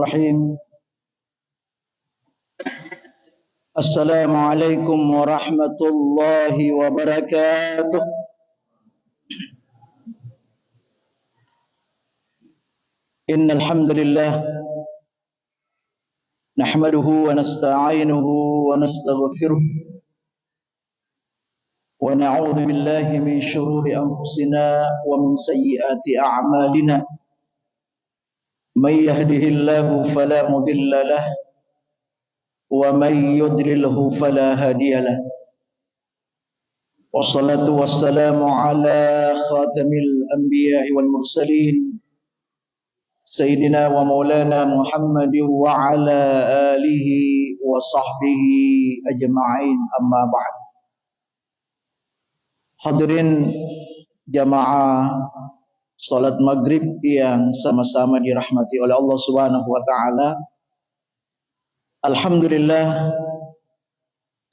Bismillahirrahmanirrahim. Assalamualaikum warahmatullahi wabarakatuh. Innal hamdalillah nahmaduhu wa nasta'inuhu wa nastaghfiruh wa na'udzu billahi min shururi anfusina wa min sayyiati a'malina. May yahdihillahu fala mudilla lahu wa may yudlilhu fala hadiya lahu. Wassalatu wassalamu ala khatamil anbiya'i wal mursalin Sayyidina wa maulana Muhammadin wa ala alihi wa sahbihi ajma'in, amma ba'd. Hadirin jamaah salat maghrib yang sama-sama dirahmati oleh Allah Subhanahu wa taala. Alhamdulillah,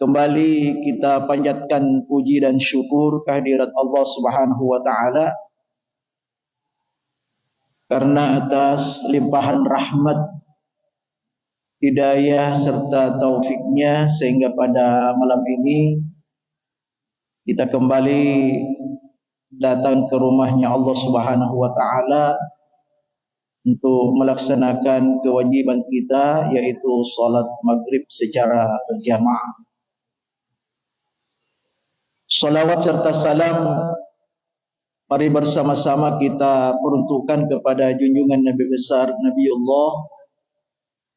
kembali kita panjatkan puji dan syukur kehadirat Allah Subhanahu wa taala karena atas limpahan rahmat, hidayah serta taufiknya sehingga pada malam ini kita kembali datang ke rumahnya Allah Subhanahu wa taala untuk melaksanakan kewajiban kita, yaitu salat maghrib secara berjamaah. Salawat serta salam mari bersama-sama kita peruntukkan kepada junjungan Nabi besar Nabiullah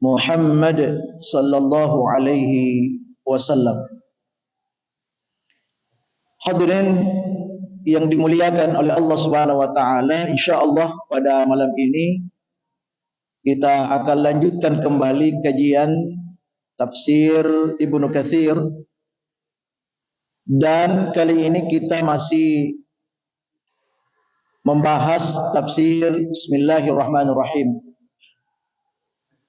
Muhammad sallallahu alaihi wasallam. Hadirin yang dimuliakan oleh Allah Subhanahu wa taala, insyaallah pada malam ini kita akan lanjutkan kembali kajian tafsir Ibnu Katsir, dan kali ini kita masih membahas tafsir Bismillahirrahmanirrahim.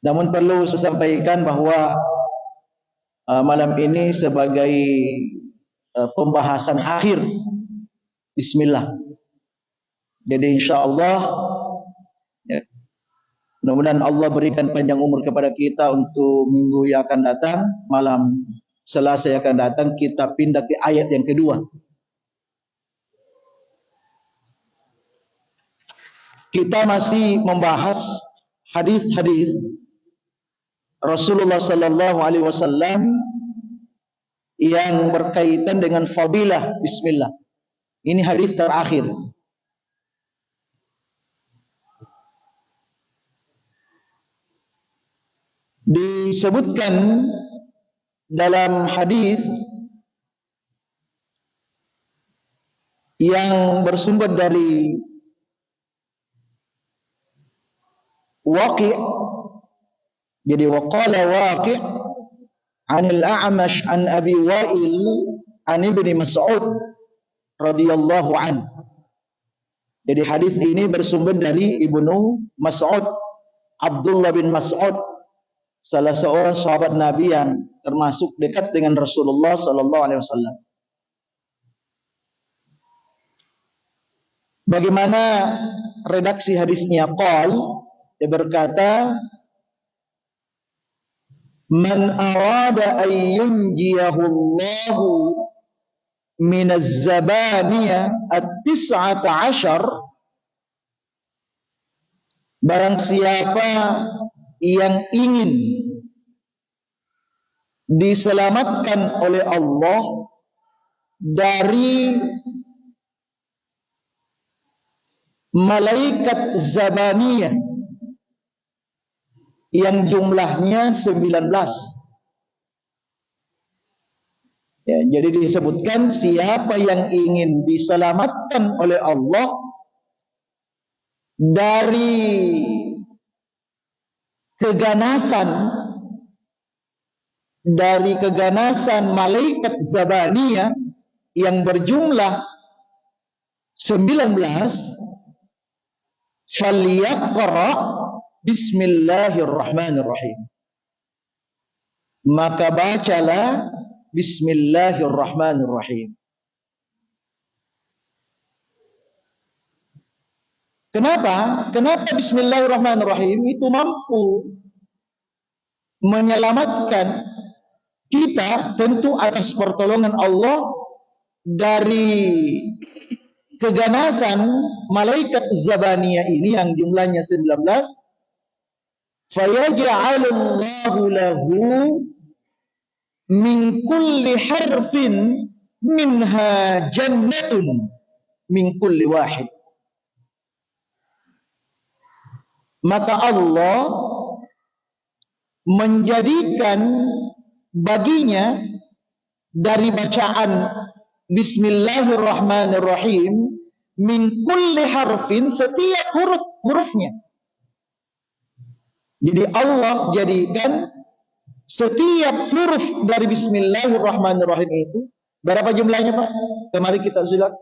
Namun perlu saya sampaikan bahwa malam ini sebagai pembahasan akhir Bismillah. Jadi insyaallah ya, mudah-mudahan Allah berikan panjang umur kepada kita untuk minggu yang akan datang. Malam Selasa yang akan datang kita pindah ke ayat yang kedua. Kita masih membahas hadis-hadis Rasulullah sallallahu alaihi wasallam yang berkaitan dengan fadilah Bismillah. Ini hadis terakhir. Disebutkan dalam hadis yang bersumber dari Waqi', jadi waqala Waqi' anil A'mash an Abi Wa'il an Ibni Mas'ud radhiyallahu an. Jadi hadis ini bersumber dari Ibnu Mas'ud, Abdullah bin Mas'ud, salah seorang sahabat Nabi yang termasuk dekat dengan Rasulullah sallallahu alaihi wasallam. Bagaimana redaksi hadisnya? Dia berkata, man arada an yunjiyahu Allahu min az-zabaniyah at-tis'ata 'ashar, barang siapa yang ingin diselamatkan oleh Allah dari malaikat zabaniyah yang jumlahnya 19. Ya, jadi disebutkan siapa yang ingin diselamatkan oleh Allah dari keganasan malaikat zabaniyah yang berjumlah 19, falyaqra Bismillahirrahmanirrahim, maka bacalah Bismillahirrahmanirrahim. Kenapa? Kenapa Bismillahirrahmanirrahim itu mampu menyelamatkan kita tentu atas pertolongan Allah dari keganasan malaikat zabaniyah ini yang jumlahnya 19. Fayaj'alullahu lahu min kulli harfin minha jannatun min kulli wahid. Maka Allah menjadikan baginya dari bacaan Bismillahirrahmanirrahim min kulli harfin, setiap hurufnya. Jadi Allah jadikan setiap huruf dari Bismillahirrahmanirrahim itu, berapa jumlahnya Pak? Kemarin kita sudah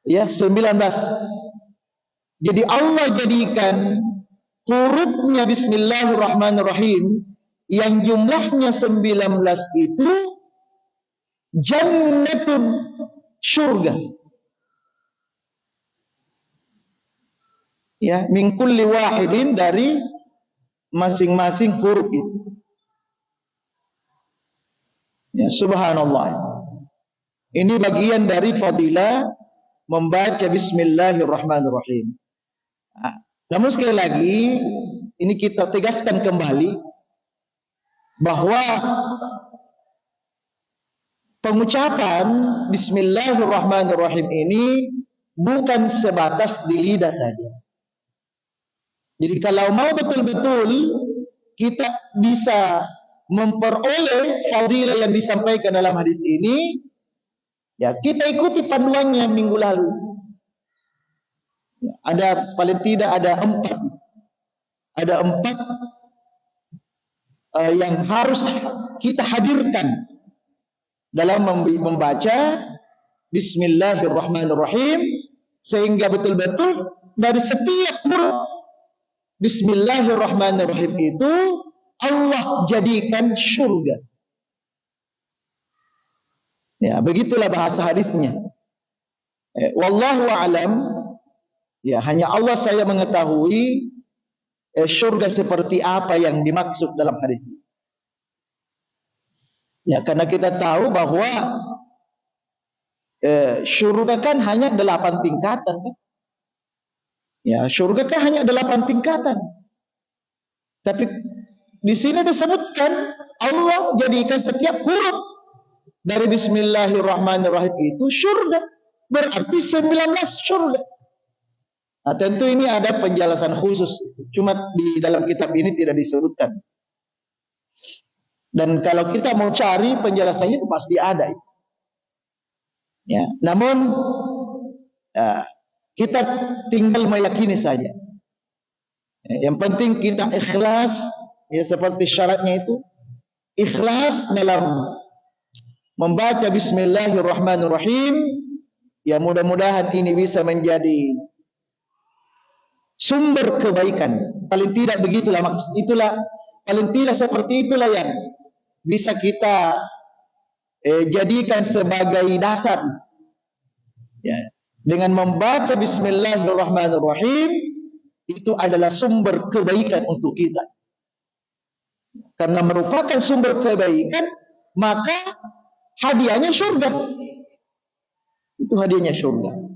ya 19. Jadi Allah jadikan hurufnya Bismillahirrahmanirrahim yang jumlahnya 19 itu jannatun, surga. Ya, min kulli wahidin, dari masing-masing huruf itu. Ya, subhanallah. Ini bagian dari fadilah membaca Bismillahirrahmanirrahim. Namun sekali lagi, ini kita tegaskan kembali bahwa pengucapan Bismillahirrahmanirrahim ini bukan sebatas di lidah saja. Jadi kalau mau betul-betul kita bisa memperoleh fadilah yang disampaikan dalam hadis ini, ya kita ikuti panduannya minggu lalu. Ada paling tidak ada 4 yang harus kita hadirkan dalam membaca Bismillahirrahmanirrahim, sehingga betul-betul dari setiap huruf Bismillahirrahmanirrahim itu Allah jadikan surga. Ya, begitulah bahasa hadisnya. Wallahu a'lam. Ya, hanya Allah saya mengetahui surga seperti apa yang dimaksud dalam hadis ini. Ya, karena kita tahu bahwa surga kan hanya 8 tingkatan kan? Ya, surga kan hanya 8 tingkatan. Tapi di sini disebutkan Allah jadikan setiap huruf dari Bismillahirrahmanirrahim itu surga. Berarti 19 surga. Nah, tentu ini ada penjelasan khusus, cuma di dalam kitab ini tidak disebutkan. Dan kalau kita mau cari penjelasannya itu pasti ada itu. Ya, namun kita tinggal meyakini saja. Yang penting kita ikhlas, ya seperti syaratnya itu ikhlas dalam membaca Bismillahirrahmanirrahim. Ya, mudah-mudahan ini bisa menjadi sumber kebaikan. Paling tidak begitulah maksud. Itulah paling tidak seperti itulah yang bisa kita jadikan sebagai dasar. Ya, dengan membaca Bismillahirrahmanirrahim itu adalah sumber kebaikan untuk kita. Karena merupakan sumber kebaikan, maka hadiahnya surga. Itu hadiahnya surga.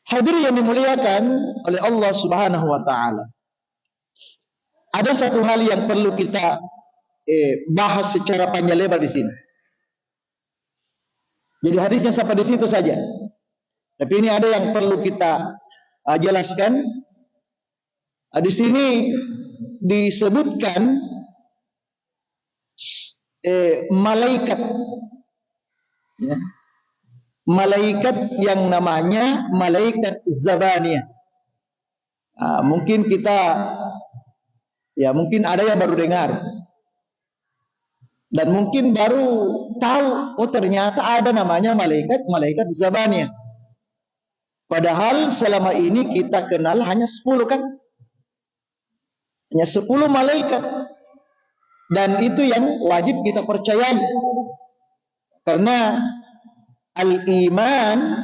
Hadirin yang dimuliakan oleh Allah Subhanahu wa taala. Ada satu hal yang perlu kita bahas secara panjang lebar di sini. Jadi hadisnya sampai di situ saja. Tapi ini ada yang perlu kita jelaskan. Di sini disebutkan malaikat, ya. Malaikat yang namanya malaikat zabaniyah. Mungkin kita, ya mungkin ada yang baru dengar, dan mungkin baru tahu, oh ternyata ada namanya malaikat zabaniyah. Padahal selama ini kita kenal hanya 10 kan? Hanya 10 malaikat. Dan itu yang wajib kita percayai. Karena iman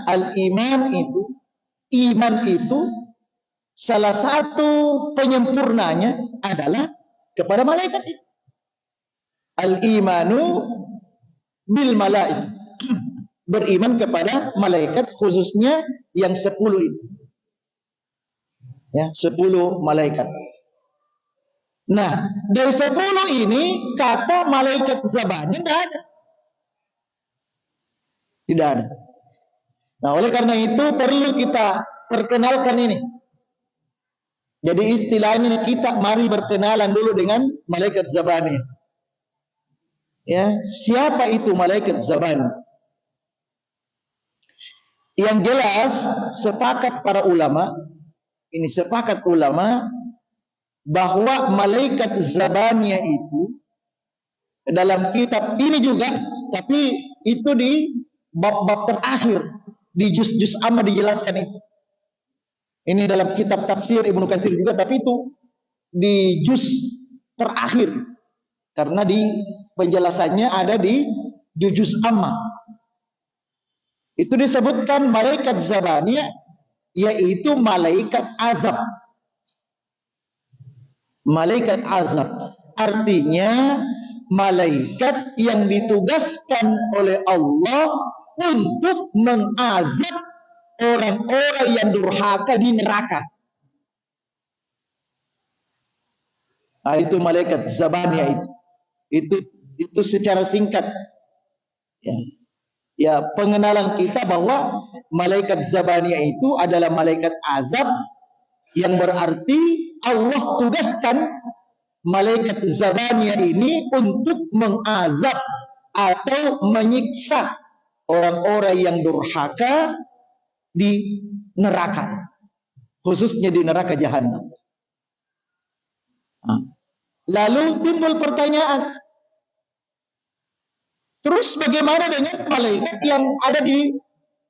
itu salah satu penyempurnanya adalah kepada malaikat itu. Al-imanu bil malaik. Beriman kepada malaikat, khususnya yang 10 itu. Ya, 10 malaikat. Nah, dari 10 ini kata malaikat Zabani tidak ada. Tidak ada. Nah, oleh karena itu perlu kita perkenalkan ini. Jadi istilahnya kita mari berkenalan dulu dengan malaikat Zabani. Ya, siapa itu malaikat Zabani? Yang jelas sepakat para ulama, ini sepakat ulama bahwa malaikat Zabaniyah itu dalam kitab ini juga, tapi itu di bab-bab terakhir, di juz-juz amma dijelaskan itu. Ini dalam kitab tafsir Ibnu Katsir juga, tapi itu di juz terakhir, karena di penjelasannya ada di juz amma. Itu disebutkan malaikat Zabaniyah yaitu malaikat azab. Malaikat azab artinya malaikat yang ditugaskan oleh Allah untuk mengazab orang-orang yang durhaka di neraka. Nah, itu malaikat Zabaniyah itu secara singkat. Ya, pengenalan kita bahwa malaikat Zabaniyah itu adalah malaikat azab, yang berarti Allah tugaskan malaikat Zabaniyah ini untuk mengazab atau menyiksa orang-orang yang durhaka di neraka, khususnya di neraka jahanam. Lalu timbul pertanyaan, terus bagaimana dengan malaikat yang ada di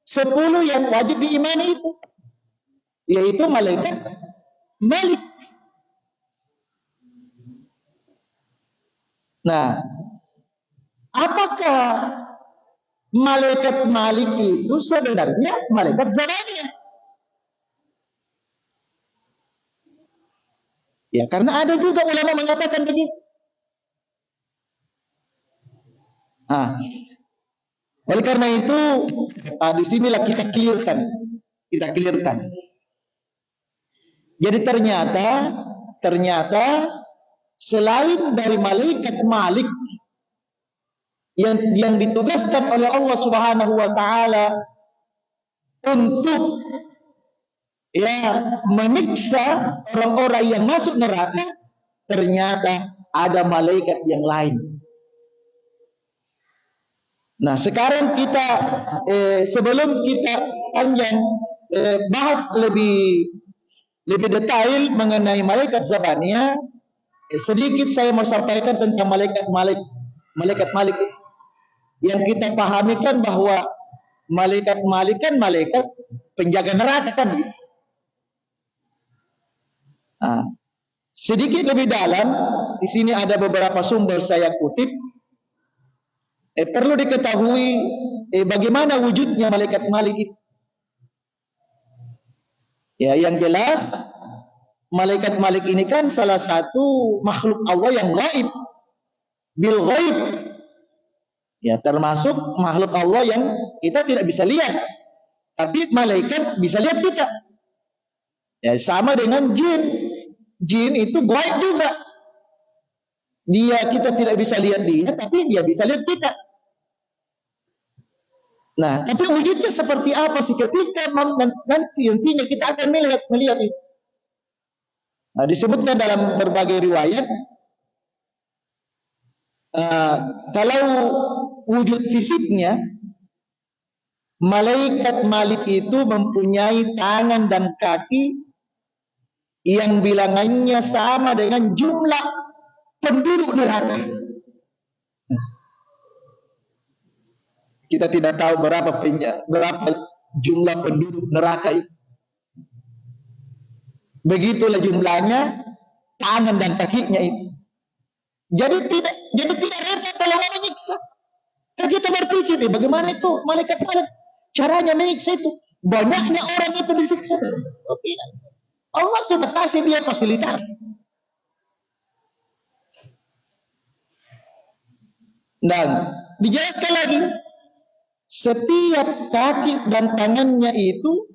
10 yang wajib diimani itu? Yaitu malaikat Malik. Nah, apakah malaikat Malik itu sebenarnya malaikat Zabaniyah? Ya, karena ada juga ulama mengatakan begitu. Oleh karena itu, di sinilah kita clearkan. Jadi ternyata selain dari malaikat Malik yang ditugaskan oleh Allah Subhanahu wa taala untuk menyiksa orang-orang yang masuk neraka, ternyata ada malaikat yang lain. Nah, sekarang kita sebelum kita panjang bahas lebih detail mengenai malaikat Zabaniyah, sedikit saya mau sampaikan tentang malaikat Malik itu. Yang kita pahami kan bahwa malaikat Malik kan malaikat penjaga neraka kan gitu. Sedikit lebih dalam, di sini ada beberapa sumber saya kutip. Perlu diketahui bagaimana wujudnya malaikat Malik itu. Ya, yang jelas malaikat Malik ini kan salah satu makhluk Allah yang gaib, bil gaib. Ya, termasuk makhluk Allah yang kita tidak bisa lihat, tapi malaikat bisa lihat kita. Ya, sama dengan jin. Jin itu gaib juga. Kita tidak bisa lihat dia, tapi dia bisa lihat kita. Nah, tapi wujudnya seperti apa sih ketika nanti intinya kita akan melihat itu. Nah, disebutkan dalam berbagai riwayat, kalau wujud fisiknya, malaikat Malik itu mempunyai tangan dan kaki yang bilangannya sama dengan jumlah penduduk neraka. Kita tidak tahu berapa jumlah penduduk neraka itu. Begitulah jumlahnya tangan dan kakinya itu. Jadi tidak repot kalau menyiksa. Kita berpikir, bagaimana itu malaikat Malik caranya menyiksa itu? Banyaknya orang itu disiksa. Oh, tidak. Allah sudah kasih dia fasilitas. Dan dijelaskan lagi, setiap kaki dan tangannya itu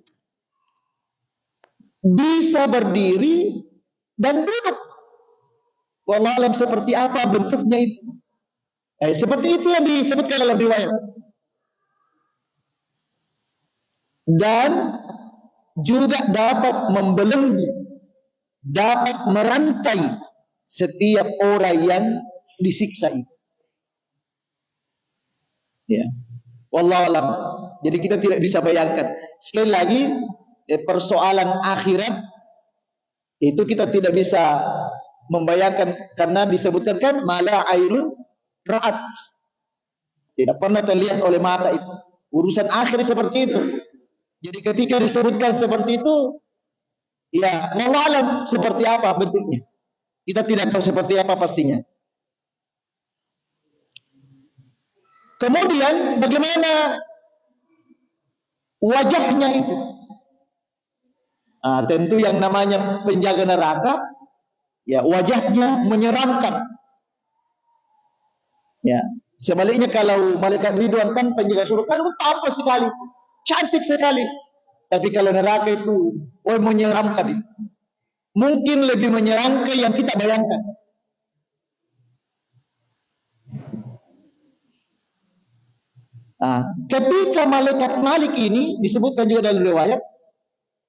bisa berdiri dan duduk. Wallahu alam seperti apa bentuknya itu. Seperti itu yang disebutkan dalam riwayat. Dan juga dapat membelenggu, dapat merantai setiap orang yang disiksa itu. Ya. Wallahu alam. Jadi kita tidak bisa bayangkan. Sekali lagi, persoalan akhirat itu kita tidak bisa membayangkan karena disebutkan kan mala ainun ra'at. Tidak pernah terlihat oleh mata itu. Urusan akhir seperti itu. Jadi ketika disebutkan seperti itu, ya wallahu alam seperti apa bentuknya. Kita tidak tahu seperti apa pastinya. Kemudian bagaimana wajahnya itu? Tentu yang namanya penjaga neraka, ya wajahnya menyeramkan. Ya, sebaliknya kalau malaikat Ridwan kan penjaga surga kan tampan sekali, cantik sekali. Tapi kalau neraka itu, menyeramkan itu. Mungkin lebih menyeramkan yang kita bayangkan. Ketika malaikat Malik ini disebutkan juga dalam riwayat,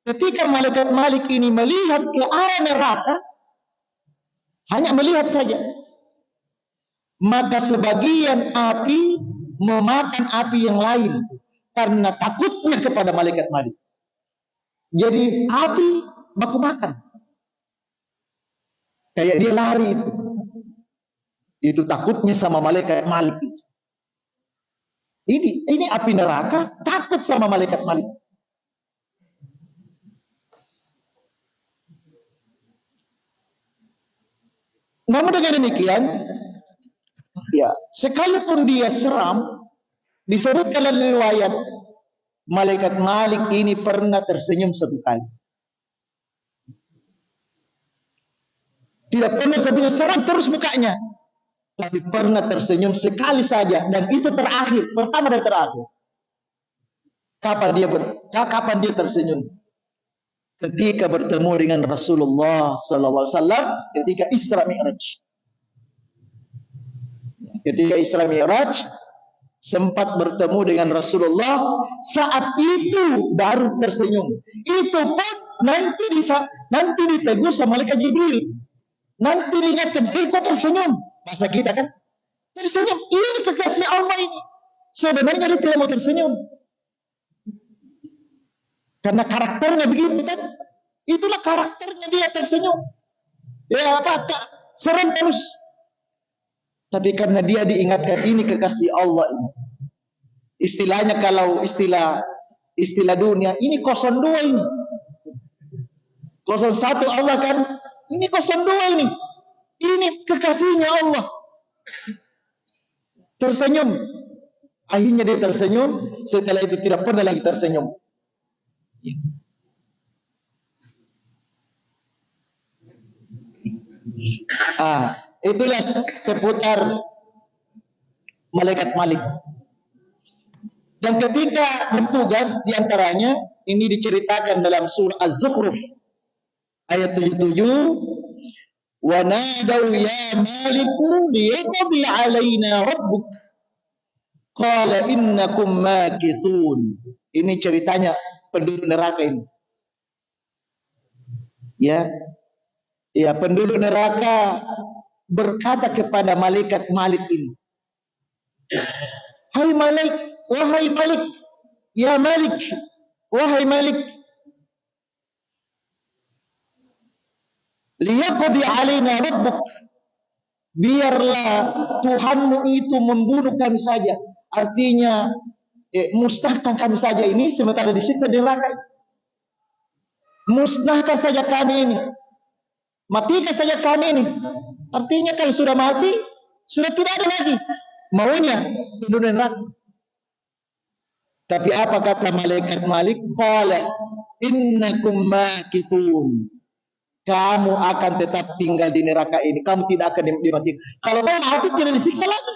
ketika malaikat Malik ini melihat ke arah neraka, hanya melihat saja, maka sebagian api memakan api yang lain karena takutnya kepada malaikat Malik. Jadi api baku makan, kayak dia lari itu takutnya sama malaikat Malik. Ini api neraka takut sama malaikat Malik. Namun dengan demikian, ya sekalipun dia seram, disebutkan dalam riwayat malaikat Malik ini pernah tersenyum satu kali. Tidak pernah sambil seram terus mukanya, tapi pernah tersenyum sekali saja, dan itu terakhir, pertama dan terakhir. Kapan dia tersenyum? Ketika bertemu dengan Rasulullah SAW ketika Isra Mi'raj. Ketika Isra Mi'raj sempat bertemu dengan Rasulullah, saat itu baru tersenyum. Itu pun nanti ditegur sama malaikat Jibril. Nanti diingatkan, kok tersenyum? Masa kita kan tersenyum, ini kekasih Allah ini. Sebenarnya dia tidak mau tersenyum, karena karakternya begitu kan. Itulah karakternya dia tersenyum. Ya apa, tak serem terus. Tapi karena dia diingatkan ini kekasih Allah ini. Istilahnya kalau istilah dunia, ini 02 ini. 01 Allah kan, ini 02 ini. Ini kekasihnya Allah. Tersenyum. Akhirnya dia tersenyum, setelah itu tidak pernah lagi tersenyum. Itulah seputar malaikat Malik. Dan ketika bertugas diantaranya, ini diceritakan dalam surah Az-Zukhruf ayat 77. Wa nadaw ya maliku liyaqdi alaina rabbuk qala innakum makithun. Ini ceritanya penduduk neraka ini. Ya, penduduk neraka berkata kepada malaikat Malik ini, hai Malik, wahai Malik, ya Malik, wahai Malik, liyaqdi alaina rabbuk, biarlah Tuhanmu itu membunuh kami saja. Artinya musnahkan kami saja ini sementara disiksa di neraka. Musnahkan saja kami ini, matikan saja kami ini. Artinya kalau sudah mati, sudah tidak ada lagi maunya penduduk neraka. Tapi apa kata malaikat Malik? Qala innakum makithun. Kamu akan tetap tinggal di neraka ini. Kamu tidak akan dimatikan. Kalau kamu mati tidak disiksa lagi.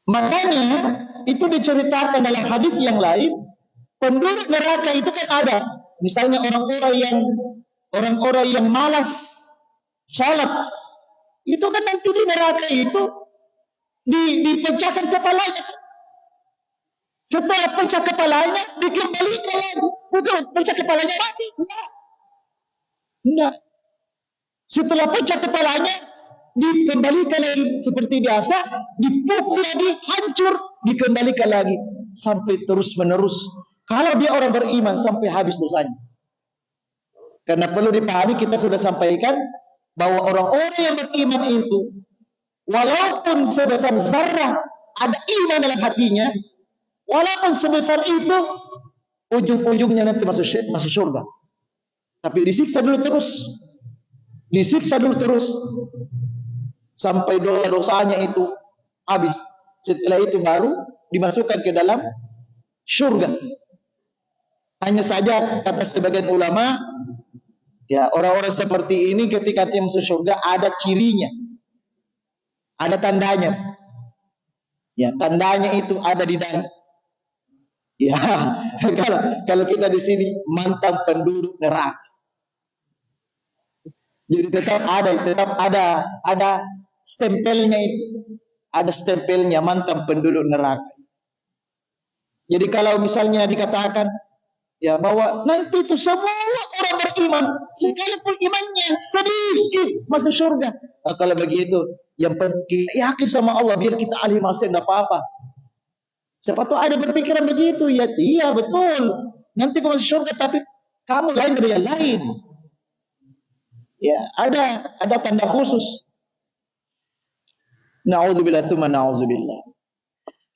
Makanya itu diceritakan dalam hadis yang lain, penduduk neraka itu kan ada. Misalnya orang-orang yang malas salat, itu kan nanti di neraka itu dipecahkan kepalanya. Setelah pecah kepalanya dikembalikan lagi. Bukan pecah kepalanya mati. Enggak. Setelah pecah kepalanya dikembalikan lagi seperti biasa, dipukul lagi, hancur, dikembalikan lagi sampai terus menerus. Kalau dia orang beriman sampai habis dosanya. Karena perlu dipahami, kita sudah sampaikan bahwa orang-orang yang beriman itu walaupun sebesar zarah ada iman dalam hatinya, walaupun sebesar itu ujung-ujungnya nanti masuk surga. Tapi disiksa dulu terus sampai dosa-dosanya itu habis. Setelah itu baru dimasukkan ke dalam surga. Hanya saja kata sebagian ulama, ya orang-orang seperti ini ketika dia masuk surga ada cirinya, ada tandanya. Ya, tandanya itu ada di dalam. Ya, kalau kita di sini mantan penduduk neraka. Jadi tetap ada stempelnya itu. Ada stempelnya mantan penduduk neraka. Jadi kalau misalnya dikatakan ya bahwa nanti itu semua orang beriman sekalipun imannya sedikit masuk surga. Nah, kalau begitu yang penting yakin sama Allah biar kita ahli masuk enggak apa-apa. Siapa tahu ada berpikiran begitu, ya iya betul. Nanti kau masuk surga tapi kamu lain dari yang lain. Ya, ada tanda khusus. Na'udzubillah tsumma na'udzubillah.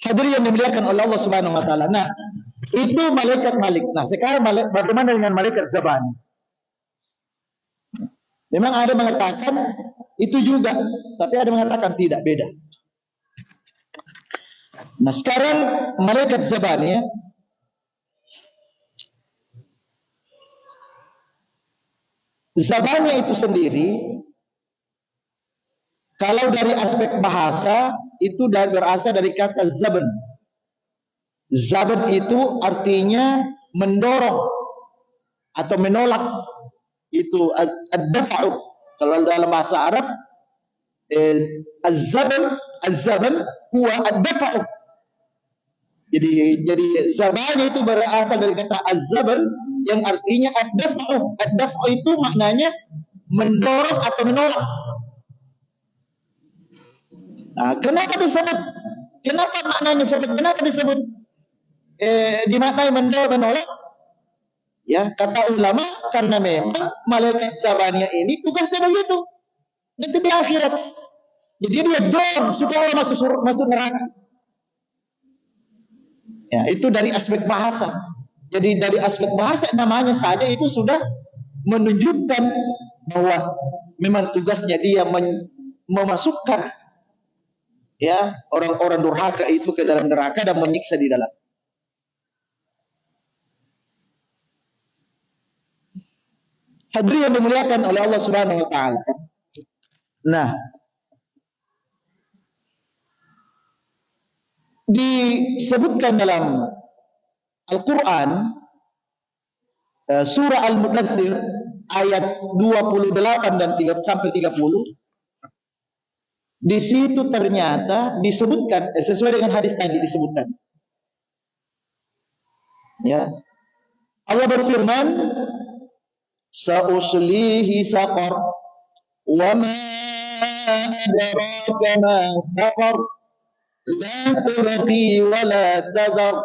Hadirin yang dimuliakan oleh Allah Subhanahu wa taala. Nah, itu malaikat Malik. Nah, sekarang bagaimana dengan malaikat Zabani? Memang ada mengatakan itu juga, tapi ada mengatakan tidak, beda. Nah, sekarang malaikat Zabani ya. Zabani itu sendiri kalau dari aspek bahasa itu berasal dari kata zaban. Zaban itu artinya mendorong atau menolak. Itu ad-daf'u. Kalau dalam bahasa Arab az-zaban huwa ad-daf'u. Jadi zabani itu berasal dari kata az-zaban yang artinya ad-daf'u. Ad-daf'u itu maknanya mendorong atau menolak. Nah, kenapa disebut? Kenapa maknanya sebut? Kenapa disebut dimaknai menolak? Ya, kata ulama karena memang malaikat Zabaniyah ini tugasnya begitu. Nanti di akhirat. Jadi dia dorong supaya orang masuk neraka. Ya, itu dari aspek bahasa. Jadi dari aspek bahasa namanya saja itu sudah menunjukkan bahwa memang tugasnya dia memasukkan ya orang-orang durhaka itu ke dalam neraka dan menyiksa di dalam. Hadirin yang dimuliakan oleh Allah Subhanahu wa taala. Nah, disebutkan dalam Al-Qur'an surah Al-Mudaththir ayat 28 dan 3 sampai 30. Di situ ternyata disebutkan sesuai dengan hadis tadi disebutkan. Ya. Allah berfirman, "Sa'uslihi saqar wa ma adraka ma saqar la tubqi wa la tadhar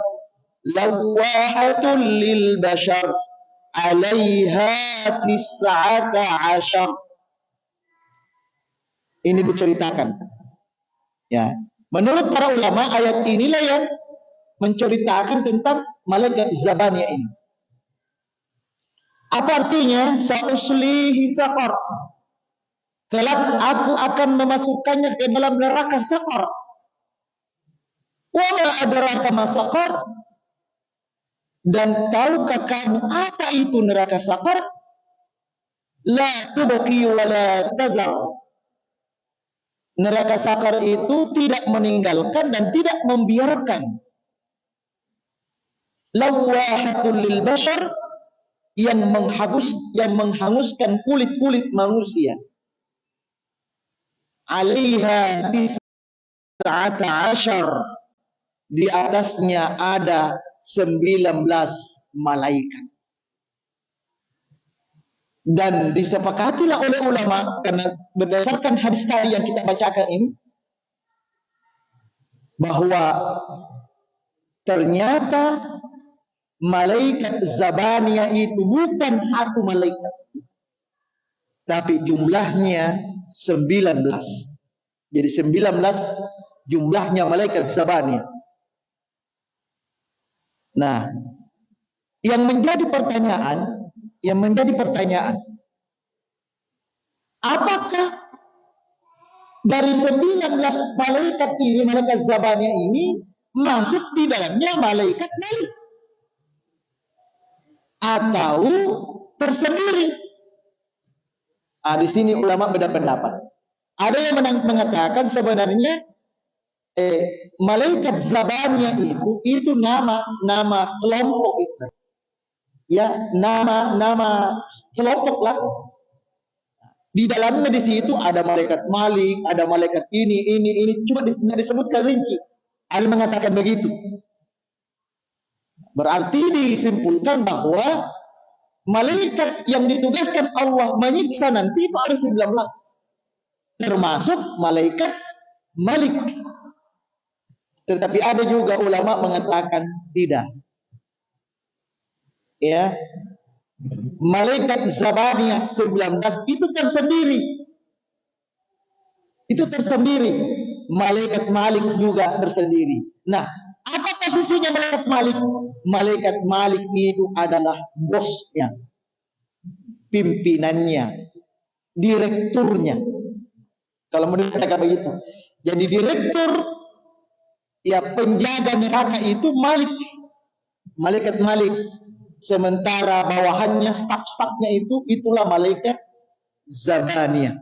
lawahatun lil bashar 'alaiha 19." Ini diceritakan. Ya, menurut para ulama ayat inilah yang menceritakan tentang malaikat Zabaniyah ini. Apa artinya? Sa'uslihi saqar. Kelak aku akan memasukkannya ke dalam neraka saqar. Wa ma adraka ma saqar? Dan tahukah kamu apa itu neraka saqar? La tubqi wa la tazar. Neraka sakar itu tidak meninggalkan dan tidak membiarkan. Lawahatul lil bashar, yang menghanguskan kulit-kulit manusia. Alaiha tis'ata asyar, di atasnya ada 19 malaikat. Dan disepakatilah oleh ulama, karena berdasarkan hadis tadi yang kita bacakan ini, bahwa ternyata malaikat Zabaniyah itu bukan satu malaikat, tapi jumlahnya 19. Jadi 19 jumlahnya malaikat Zabaniyah. Nah, yang menjadi pertanyaan, apakah dari 19 malaikat ini, malaikat Zabaniyah ini, masuk di dalamnya malaikat Malik, atau tersendiri? Di sini ulama beda pendapat. Ada yang mengatakan sebenarnya malaikat Zabaniyah itu nama kelompok itu. Ya, nama kelompok lah. Di dalamnya di situ ada malaikat Malik, ada malaikat ini, cuma disebutkan rinci. Ada yang mengatakan begitu. Berarti disimpulkan bahwa malaikat yang ditugaskan Allah menyiksa nanti itu ada 19. Termasuk malaikat Malik. Tetapi ada juga ulama mengatakan tidak. Ya. Malaikat Zabaniyah 19 itu tersendiri. Itu tersendiri. Malaikat Malik juga tersendiri. Nah, apa posisinya malaikat Malik? Malaikat Malik itu adalah bosnya, pimpinannya, direkturnya. Kalau menurut mereka begitu. Jadi direktur, ya penjaga neraka itu Malik, malaikat Malik. Sementara bawahannya, staf-stafnya itulah malaikat Zabaniyah.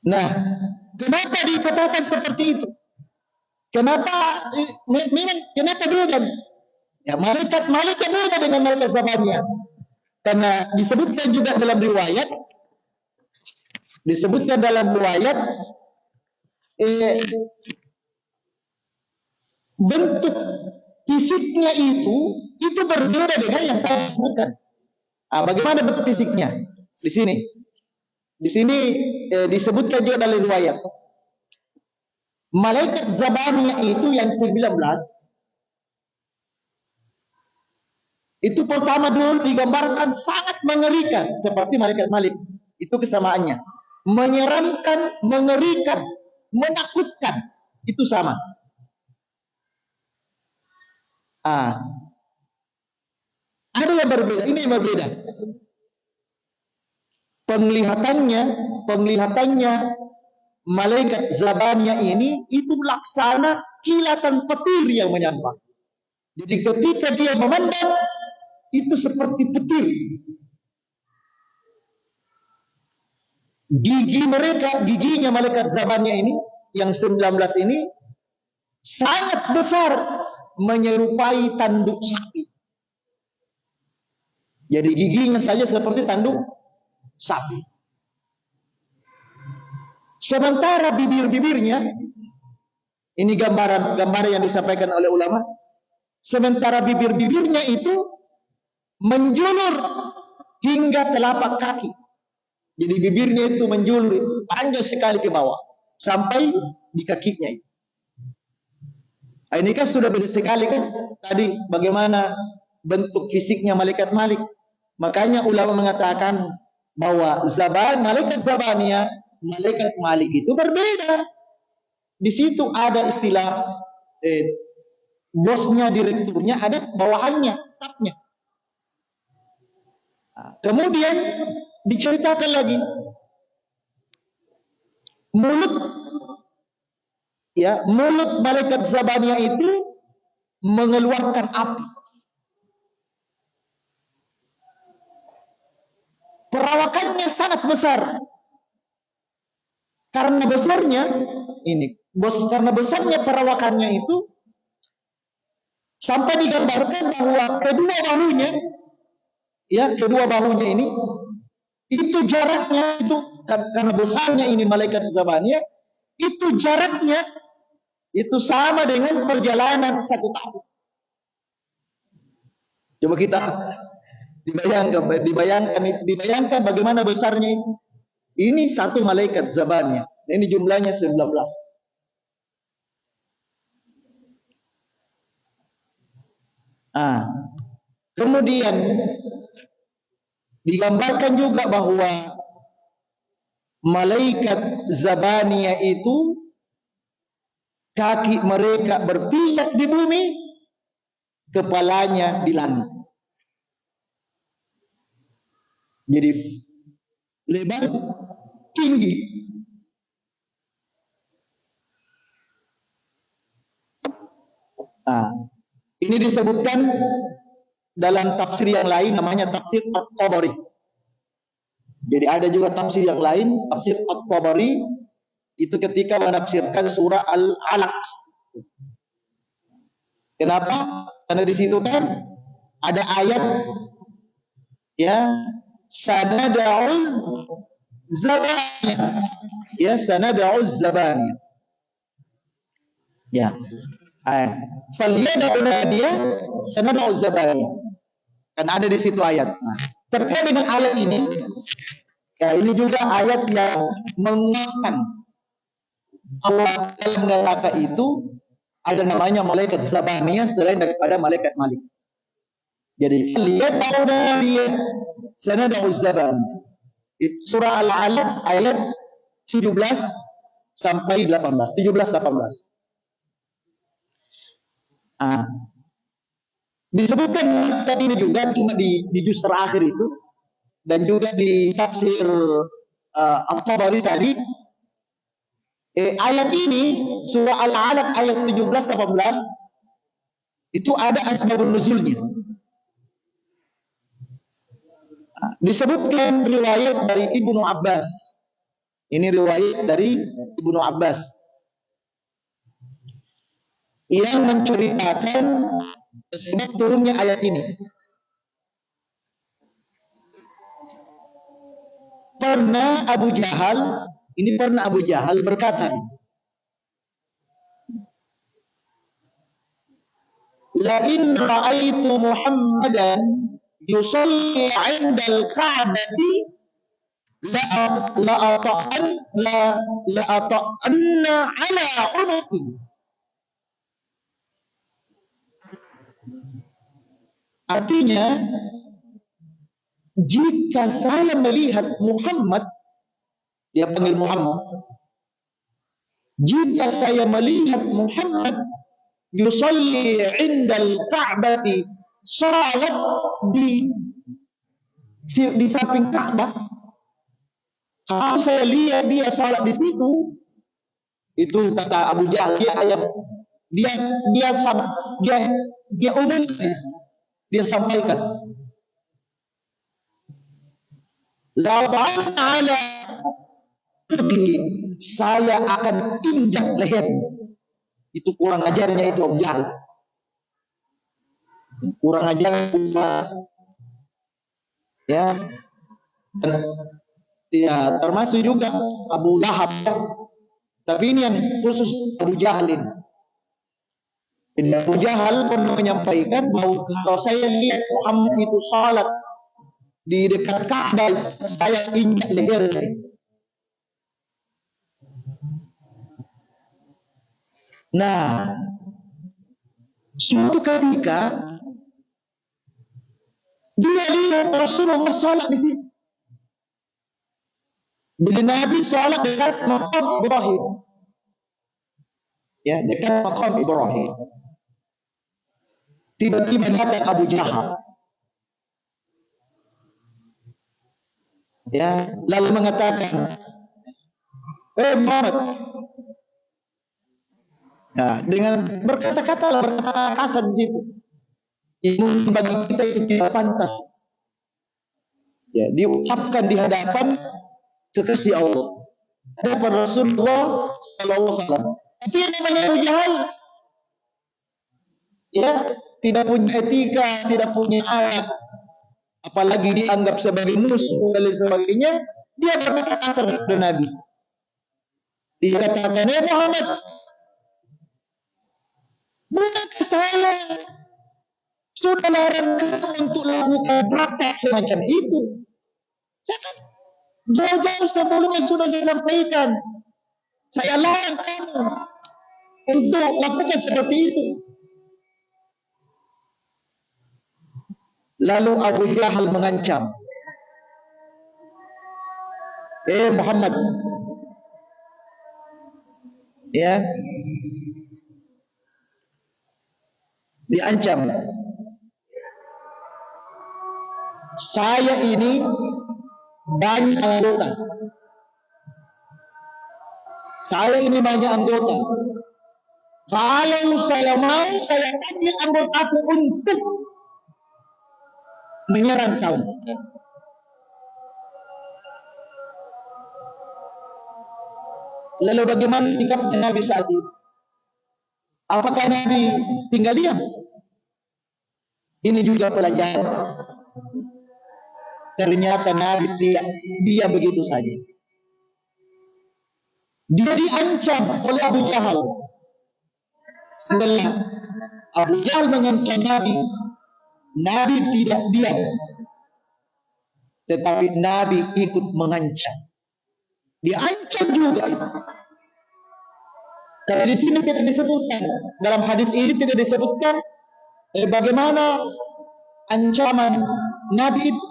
Nah, kenapa dikatakan seperti itu? Kenapa beda? Ya, malaikat Malik beda dengan malaikat Zabaniyah. Karena disebutkan juga dalam riwayat, bentuk fisiknya itu berbeda dengan yang tadi disebutkan. Bagaimana bentuk fisiknya? Di sini disebutkan juga dalam riwayat. Malaikat Zabaniyah itu yang 19 itu pertama dulu digambarkan sangat mengerikan seperti malaikat Malik. Itu kesamaannya. Menyeramkan, mengerikan, menakutkan. Itu sama. Ada yang berbeda, ini yang berbeda. Penglihatannya malaikat Zabaniyah ini itu laksana kilatan petir yang menyambar. Jadi ketika dia memandang itu seperti petir. Giginya malaikat Zabaniyah ini yang 19 ini sangat besar, menyerupai tanduk sapi. Jadi giginya saja seperti tanduk sapi. Sementara bibir-bibirnya, ini gambaran yang disampaikan oleh ulama. Sementara bibir-bibirnya itu menjulur hingga telapak kaki. Jadi bibirnya itu menjulur, itu panjang sekali ke bawah sampai di kakinya itu. Ini kan sudah beda sekali kan tadi bagaimana bentuk fisiknya malaikat Malik. Makanya ulama mengatakan bahwa malaikat Zabaniyah, malaikat Malik itu berbeda. Di situ ada istilah bosnya, direkturnya, ada bawahannya, stafnya. Kemudian diceritakan lagi mulut malaikat Zabaniyah itu mengeluarkan api. Perawakannya sangat besar. Karena besarnya karena besarnya perawakannya itu sampai digambarkan bahwa kedua bahunya ini itu jaraknya itu karena besarnya ini malaikat Zabaniyah, itu jaraknya itu sama dengan perjalanan 1 tahun. Coba kita dibayangkan bagaimana besarnya itu. Ini satu malaikat Zabaniyah. Ini jumlahnya 19. Kemudian digambarkan juga bahwa malaikat Zabaniyah itu kaki mereka berpijak di bumi, kepalanya di langit. Jadi lebar, tinggi. Ini disebutkan dalam tafsir yang lain, namanya tafsir At-Tabari. Jadi ada juga tafsir yang lain, tafsir At-Tabari itu ketika menafsirkan surah Al-Alaq. Kenapa? Karena di situ kan ada ayat sanada'uz zabaniyah. Sanada'uz zabaniyah. Falyad'u nadiya sanada'uz zabaniyah. Kan ada di situ ayat. Terkait dengan ayat ini, ini juga ayat yang mengingatkan bahwa dalam neraka itu ada namanya malaikat Zabaniyah selain daripada malaikat Malik. Jadi falyad'u nadiya sanada'uz zabaniyah. Surah Al-Alaq ayat 17 sampai 18. 17-18. Disebutkan tadi ini juga cuma di juz terakhir itu, dan juga di tafsir At-Tabari tadi. Ayat ini surah Al-Alaq ayat 17-18 itu ada asbabun nuzulnya. Disebutkan riwayat dari Ibnu Abbas. Ini riwayat dari Ibnu Abbas yang menceritakan sebab turunnya ayat ini. Pernah Abu Jahal berkata, la in ra'aitu Muhammadan yusalli 'inda al-Ka'bati la ata'anna 'ala 'unuqi. Artinya, jika saya melihat Muhammad, dia panggil Muhammad, jika saya melihat Muhammad yusalli 'indal Ka'bati, salat di samping Ka'bah, kalau saya lihat dia salat di situ, itu kata Abu Jahal, dia umumkan, dia sampaikan, la ta'ala, saya akan injak leher. Itu kurang ajarnya itu Abu Jahal. Kurang ajar termasuk juga Abu Lahab. Tapi ini yang khusus Abu Jahal ini. Abu Jahal pernah menyampaikan bahwa kalau saya lihat Muhammad itu salat di dekat Ka'bah, saya injak lehernya. Nah, suatu ketika dia lihat Rasulullah salat di sini. Bila Nabi salat dekat maqam Ibrahim, dekat maqam Ibrahim, tiba-tiba datang Abu Jahal, lalu mengatakan, Muhammad, dengan berkata-kata kasar di situ, yang bagi kita itu tidak pantas, diucapkan di hadapan kekasih Allah. hadapan Rasulullah Sallallahu Alaihi Wasallam. Tapi yang namanya Abu Jahal, ya, tidak punya etika, tidak punya adab, apalagi dianggap sebagai musuh dan sebagainya. Dia berkata kasar kepada Nabi. Dia katakan, ya Muhammad, bukankah saya sudah larang kamu untuk lakukan praktek semacam itu? Saya kan jauh-jauh sebelumnya sudah saya sampaikan, saya larang kamu untuk lakukan seperti itu. Lalu Abu Jahal mengancam, Muhammad, ya, diancam, saya ini banyak anggota, kalau saya mau, saya panggil anggotaku untuk menyerang kaum. Lalu bagaimana sikap Nabi saat itu? Apakah Nabi tinggal diam? Ini juga pelajaran. Ternyata Nabi tidak diam begitu saja. Dia diancam oleh Abu Jahal. Setelah Abu Jahal mengancam Nabi, Nabi tidak diam, tetapi Nabi ikut mengancam. Diancam juga itu. Tapi di sini tidak disebutkan, dalam hadis ini tidak disebutkan bagaimana ancaman Nabi itu.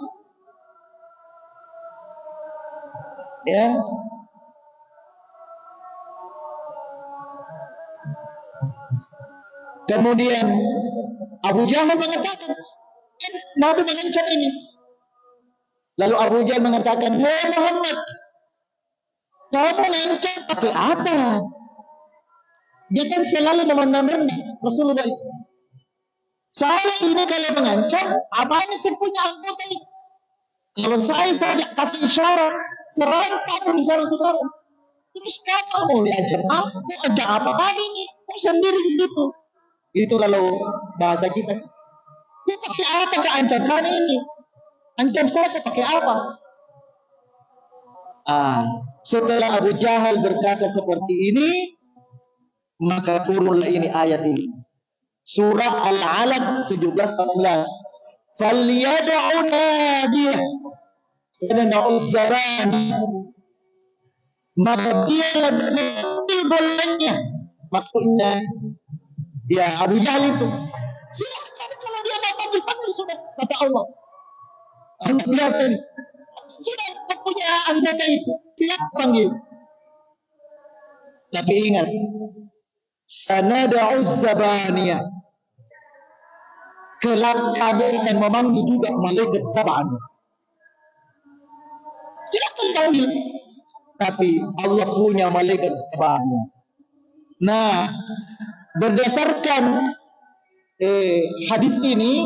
Ya. Kemudian Abu Jahal mengatakan, Nabi mengancam ini. Lalu Abu Jahal mengatakan, hei Muhammad, kamu mengancam pakai apa? Dia kan selalu memandang-mandang Rasulullah itu. Saya ini kalau mengancam, apanya saya punya anggota ini? Kalau saya saja kasih isyarat, serang kamu di sana sekarang. Terus kamu mau diancam apa? Mau ancam apa kali ini? Kok sendiri di situ? Itu kalau bahasa kita. Kau pakai apa ke ancam kami ini? Ancam saya pakai apa? Setelah Abu Jahal berkata seperti ini, maka turunlah ini ayat ini. Surah Al-Alaq 17-18. Falyad'u nadiyah sanad'u zarani. Maka dia mengambil bolannya. Maksudnya, ya Abu Jahal itu, silakan kalau dia mau panggil sudah, kata Allah. Allah biarkan, sudah punya anggota itu, silakan panggil. Tapi ingat, sanad'u zabaniyah, kelak kami akan memanggil juga malaikat Saban. Silakan panggil, tapi Allah punya malaikat Saban. Nah, berdasarkan hadis ini,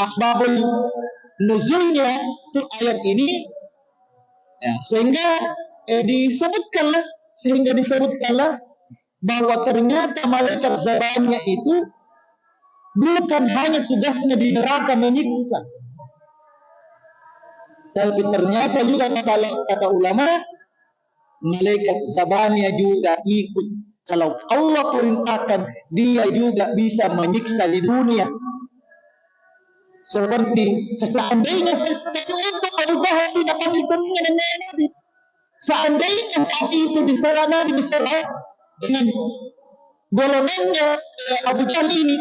asbabul nuzulnya untuk ayat ini, ya, sehingga disebutkanlah bahwa ternyata malaikat Zabaniyah itu bukan hanya tugasnya di neraka menyiksa, tapi ternyata juga kata ulama, malaikat Zabaniyah juga ikut. Kalau Allah perintahkan, dia juga bisa menyiksa di dunia. Seperti seandainya untuk Abu Jahal tidak panggil dengan Nabi, seandainya saat itu di sana Nabi diserang dengan golongannya Abu Jahal ini,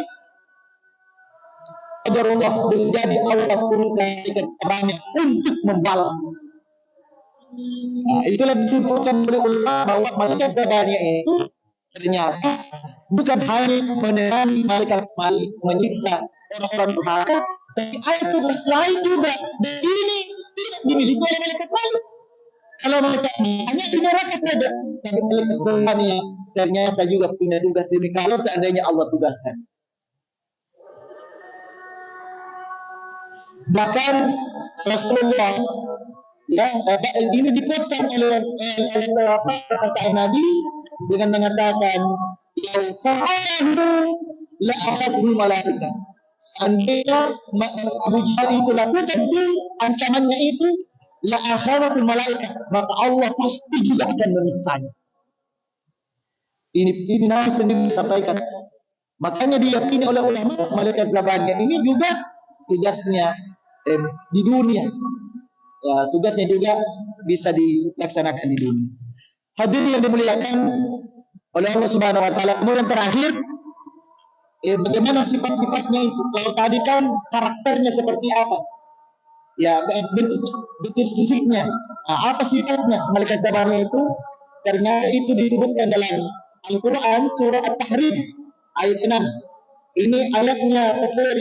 agar Allah menjadi Allah turunkan banyak untuk membalas. Nah, itulah disimpulkan oleh ulama bahwa malaikat Zabaniyah itu ternyata bukan hanya menerani malaikat menyiksa orang-orang durhaka, tapi ada tugas lain juga. Dan ini tidak dimiliki oleh malaikat lain. Kalau malaikat hanya di neraka saja, tapi malaikat Zabaniyah ternyata juga punya tugas ini kalau seandainya Allah tugaskan. Bahkan Rasulullah Ya, ini dikuatkan oleh kata Nabi dengan mengatakan, "Lau fa'alahu la akhadhu malaikat." Seandainya Abu Jahal itu lakukan itu, ancamannya itu, la akhadhu malaikat, maka Allah pasti juga akan menyiksanya. Ini Nabi sendiri sampaikan. Makanya diyakini oleh ulama malaikat Zabaniyah ini juga tugasnya di dunia. Ya, tugasnya juga bisa dilaksanakan di dunia. Hadirin yang dimuliakan oleh Allah Subhanahu wa taala. Kemudian terakhir, bagaimana sifat-sifatnya itu? Kalau tadi kan karakternya seperti apa? Ya, bentuk fisiknya. Nah, apa sifatnya malaikat Zabaniyah itu? Ternyata itu disebutkan dalam Al-Quran surah At-Tahrim ayat 6. Ini ayatnya populer.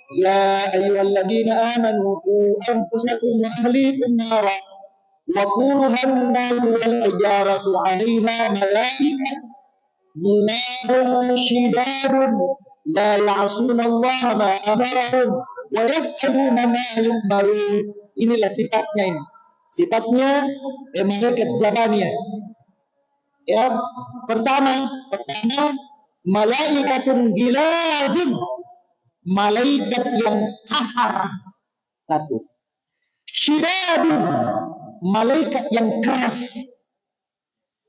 Ya ayyuhalladzina amanu qu anfusakum wa ahlikum nara wa quduha an-nas wal hijaratu 'alaiha malaikatun ghilazun shidadun la ya'suna Allah ma amarahum wa yaf'aluna ma yu'marun. Inilah sifatnya ini. Sifatnya malaikat Zabaniyah. Ya, pertama malaikatun gilazun, malaikat yang kasar. Satu. Syidadun, malaikat yang keras.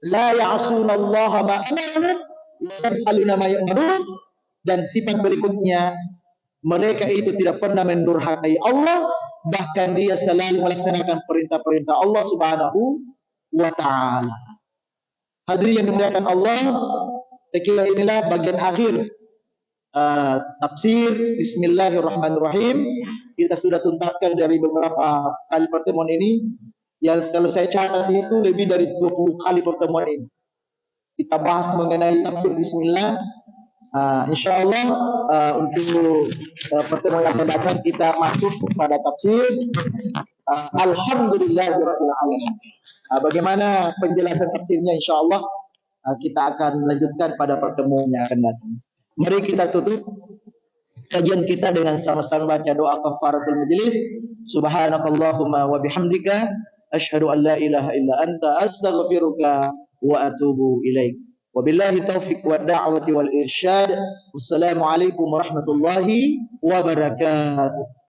La ya'sunallaha ma amarahum wa yaf'aluna ma yu'marun. Dan sifat berikutnya, mereka itu tidak pernah mendurhakai Allah, bahkan dia selalu melaksanakan perintah-perintah Allah Subhanahu wa taala. Hadirin yang dimuliakan Allah, saya kira inilah bagian akhir tafsir Bismillahirrahmanirrahim. Kita sudah tuntaskan dari beberapa kali pertemuan ini. Yang kalau saya catat itu lebih dari 20 kali pertemuan ini. Kita bahas mengenai tafsir Bismillah. InsyaAllah untuk pertemuan yang akan datang kita masuk pada tafsir Alhamdulillahirabbil alamin. Bagaimana penjelasan tafsirnya insyaallah kita akan lanjutkan pada pertemuan yang akan datang. Mari kita tutup kajian kita dengan sama-sama baca doa kafaratul majlis. Subhanakallahumma wa bihamdika asyhadu an la ilaha illa anta astaghfiruka wa atubu ilaik. Wabillahi taufiq wa da'wati wal irsyad. Wassalamualaikum warahmatullahi wabarakatuh.